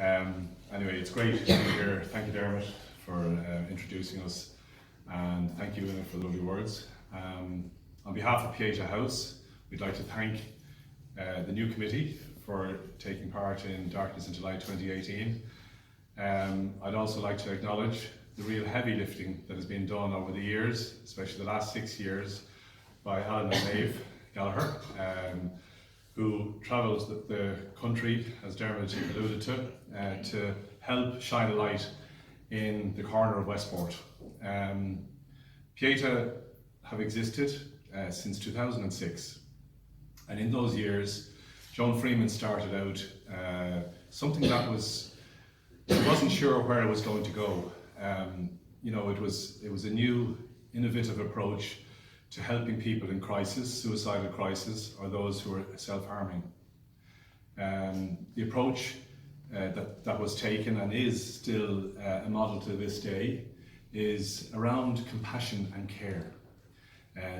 Anyway, it's great to be here. Thank you, Dermot, for introducing us, and thank you, Una, for the lovely words. On behalf of Pieta House, we'd like to thank the new committee for taking part in Darkness into Light 2018. I'd also like to acknowledge the real heavy lifting that has been done over the years, especially the last 6 years, by Alan and Maeve Gallagher, who travels the country, as Dermot alluded to help shine a light in the corner of Westport. Pieta have existed since 2006, and in those years, Joan Freeman started out something that wasn't sure where it was going to go. It was a new, innovative approach to helping people in crisis, suicidal crisis, or those who are self-harming. The approach that was taken and is still a model to this day is around compassion and care.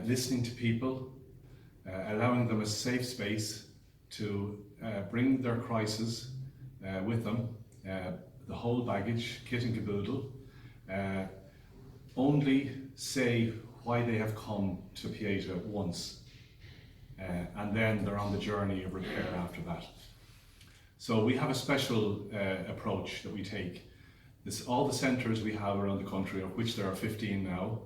Listening to people, allowing them a safe space to bring their crisis with them, the whole baggage, kit and caboodle, only say why they have come to Pieta once, and then they're on the journey of repair after that. So we have a special approach that we take. All the centres we have around the country, of which there are 15 now,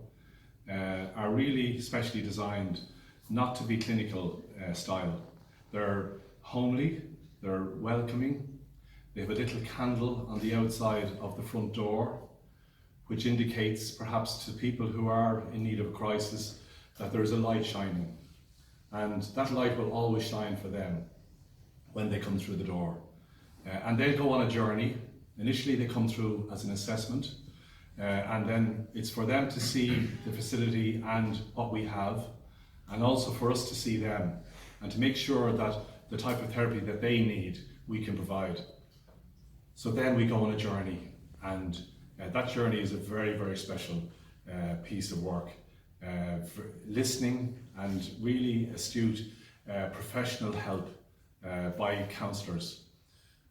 are really specially designed not to be clinical style. They're homely, they're welcoming, they have a little candle on the outside of the front door, which indicates perhaps to people who are in need of a crisis that there is a light shining. And that light will always shine for them when they come through the door. And they'll go on a journey. Initially they come through as an assessment, and then it's for them to see the facility and what we have, and also for us to see them and to make sure that the type of therapy that they need, we can provide. So then we go on a journey, and that journey is a very, very special piece of work. For listening and really astute professional help by counsellors.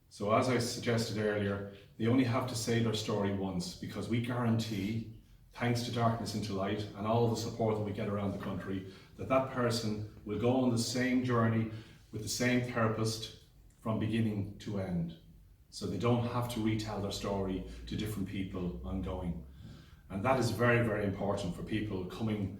So as I suggested earlier, they only have to say their story once, because we guarantee, thanks to Darkness into Light and all the support that we get around the country, that person will go on the same journey with the same therapist from beginning to end. So they don't have to retell their story to different people ongoing. And that is very, very important for people coming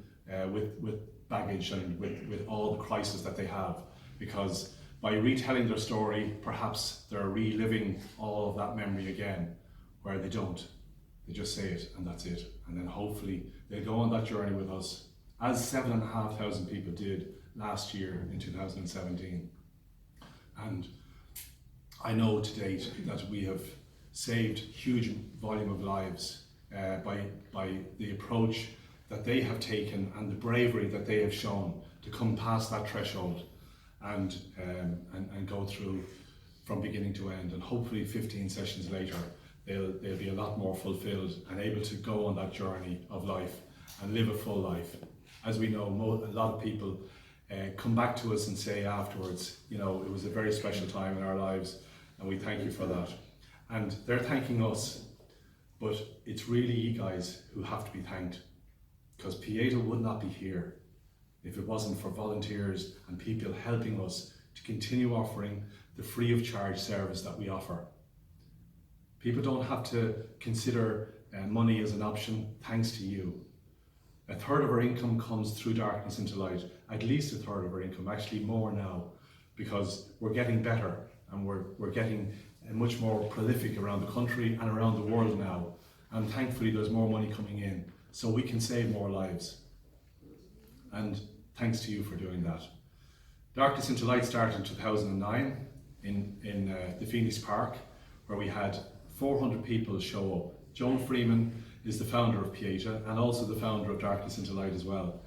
with baggage and with all the crisis that they have, because by retelling their story, perhaps they're reliving all of that memory again, where they don't. They just say it and that's it. And then hopefully they'll go on that journey with us, as 7,500 people did last year in 2017. And I know to date that we have saved huge volume of lives by the approach that they have taken and the bravery that they have shown to come past that threshold and go through from beginning to end. And hopefully 15 sessions later, they'll be a lot more fulfilled and able to go on that journey of life and live a full life. As we know, a lot of people come back to us and say afterwards, it was a very special time in our lives, and we thank you for that. And they're thanking us, but it's really you guys who have to be thanked, because Pieta would not be here if it wasn't for volunteers and people helping us to continue offering the free of charge service that we offer. People don't have to consider money as an option, thanks to you. A third of our income comes through Darkness into Light, at least a third of our income, actually more now, because we're getting better and we're getting much more prolific around the country and around the world now. And thankfully there's more money coming in, so we can save more lives. And thanks to you for doing that. Darkness into Light started in 2009 in the Phoenix Park, where we had 400 people show up. Joan Freeman is the founder of Pieta and also the founder of Darkness into Light as well.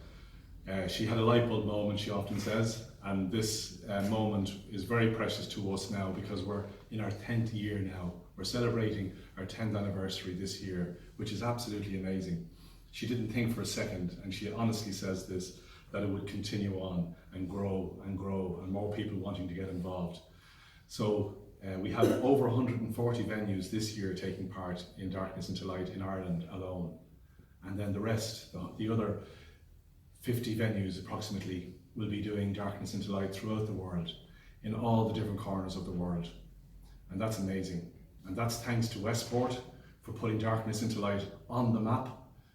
She had a light bulb moment, she often says, and this moment is very precious to us now, because we're in our 10th year now. We're celebrating our 10th anniversary this year, which is absolutely amazing. She didn't think for a second, and she honestly says this, that it would continue on and grow, and more people wanting to get involved. So We have over 140 venues this year taking part in Darkness into Light in Ireland alone. And then the rest, the other 50 venues approximately, will be doing Darkness into Light throughout the world, in all the different corners of the world. And that's amazing. And that's thanks to Westport for putting Darkness into Light on the map,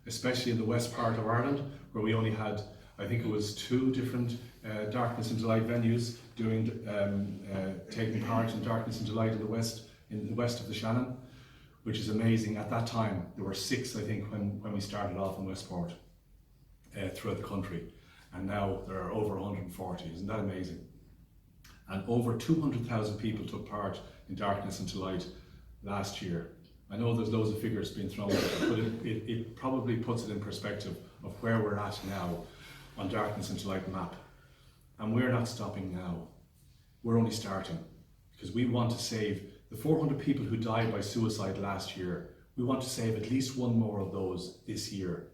especially in the west part of Ireland, where we only had, I think it was 2 different Darkness into Light venues doing taking part in Darkness into Light in the west of the Shannon, which is amazing. At that time there were 6, I think, when we started off in Westport throughout the country, and now there are over 140. Isn't that amazing? And over 200,000 people took part in Darkness into Light last year. I know there's loads of figures being thrown at it, but it probably puts it in perspective of where we're at now on Darkness into Light map. And we're not stopping now. We're only starting, because we want to save the 400 people who died by suicide last year. We want to save at least 1 more of those this year.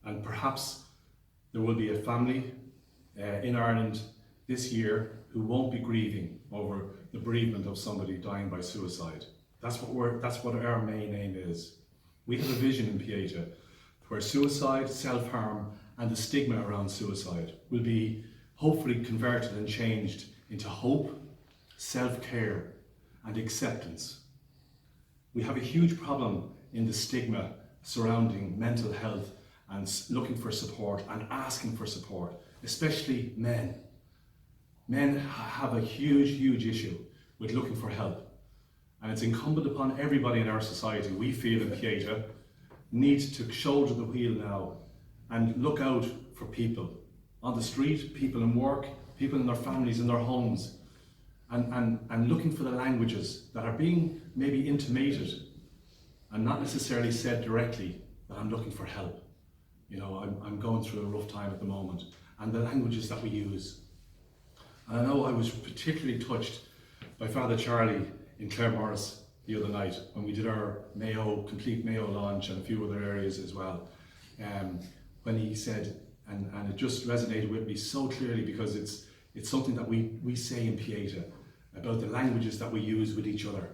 And perhaps there will be a family in Ireland this year who won't be grieving over the bereavement of somebody dying by suicide. That's what our main aim is. We have a vision in Pieta where suicide, self-harm, and the stigma around suicide will be hopefully converted and changed into hope, self-care, and acceptance. We have a huge problem in the stigma surrounding mental health and looking for support and asking for support, especially men. Men have a huge issue with looking for help. And it's incumbent upon everybody in our society, we feel in Pieta, needs to shoulder the wheel now and look out for people on the street, people in work, people in their families, in their homes, and looking for the languages that are being maybe intimated and not necessarily said directly, that I'm looking for help. You know, I'm going through a rough time at the moment, and the languages that we use. And I know I was particularly touched by Father Charlie in Claremorris the other night when we did our complete Mayo launch, and a few other areas as well. When he said, and it just resonated with me so clearly, because it's something that we say in Pieta about the languages that we use with each other,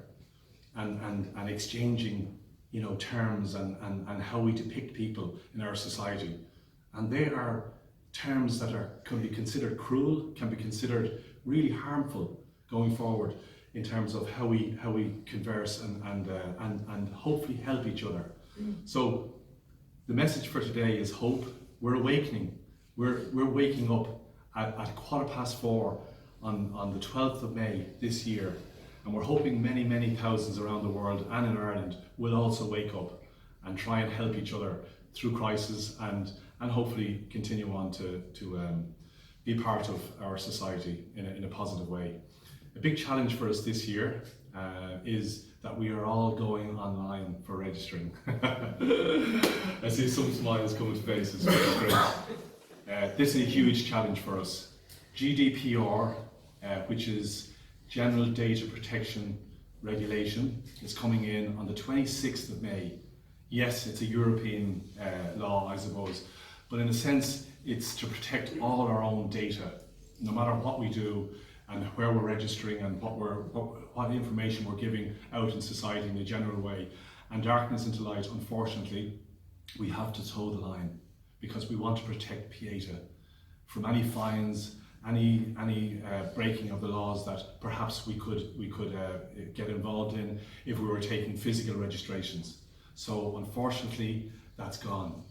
and exchanging, you know, terms and how we depict people in our society. And they are terms that can be considered cruel, can be considered really harmful going forward in terms of how we converse and hopefully help each other. So the message for today is hope. We're awakening. We're waking up at 4:15 on the 12th of May this year, and we're hoping many thousands around the world and in Ireland will also wake up and try and help each other through crisis, and hopefully continue on to be part of our society in a positive way. A big challenge for us this year is that we are all going online for registering. I see some smiles coming to faces, which is great. This is a huge challenge for us. GDPR, which is General Data Protection Regulation, is coming in on the 26th of May. Yes, it's a European law, I suppose, but in a sense, it's to protect all our own data, no matter what we do and where we're registering and what information we're giving out in society in a general way. And Darkness into Light, unfortunately, we have to toe the line, because we want to protect Pieta from any fines, any breaking of the laws that perhaps we could get involved in if we were taking physical registrations. So unfortunately, that's gone,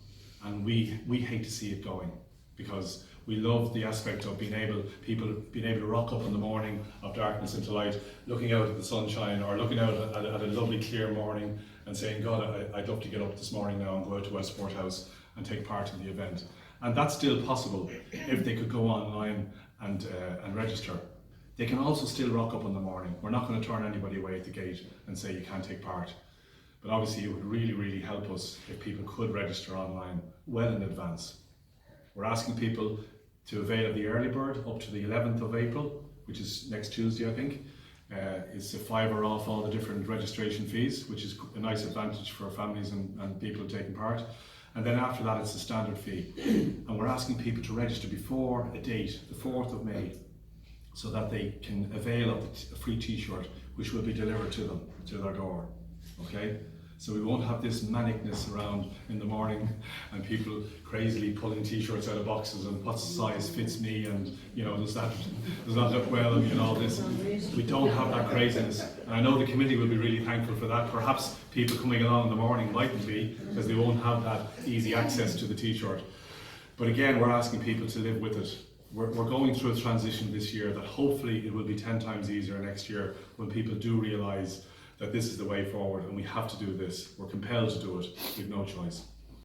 and we hate to see it going, because we love the aspect of people being able to rock up in the morning of Darkness into Light, looking out at the sunshine, or looking out at a lovely clear morning and saying, God, I'd love to get up this morning now and go out to Westport House and take part in the event. And that's still possible if they could go online and register. They can also still rock up in the morning. We're not going to turn anybody away at the gate and say you can't take part. But obviously it would really help us if people could register online well in advance. We're asking people to avail of the early bird up to the 11th of April, which is next Tuesday, I think. It's a $5 off all the different registration fees, which is a nice advantage for families and people taking part. And then after that, it's the standard fee. And we're asking people to register before a date, the 4th of May, so that they can avail of the free t-shirt which will be delivered to them, to their door, okay? So we won't have this manicness around in the morning and people crazily pulling t-shirts out of boxes and what size fits me and, you know, does that look well and, you know, this. We don't have that craziness. And I know the committee will be really thankful for that. Perhaps people coming along in the morning mightn't be, because they won't have that easy access to the t-shirt. But again, we're asking people to live with it. We're going through a transition this year that hopefully it will be 10 times easier next year when people do realise that this is the way forward and we have to do this. We're compelled to do it. We've no choice.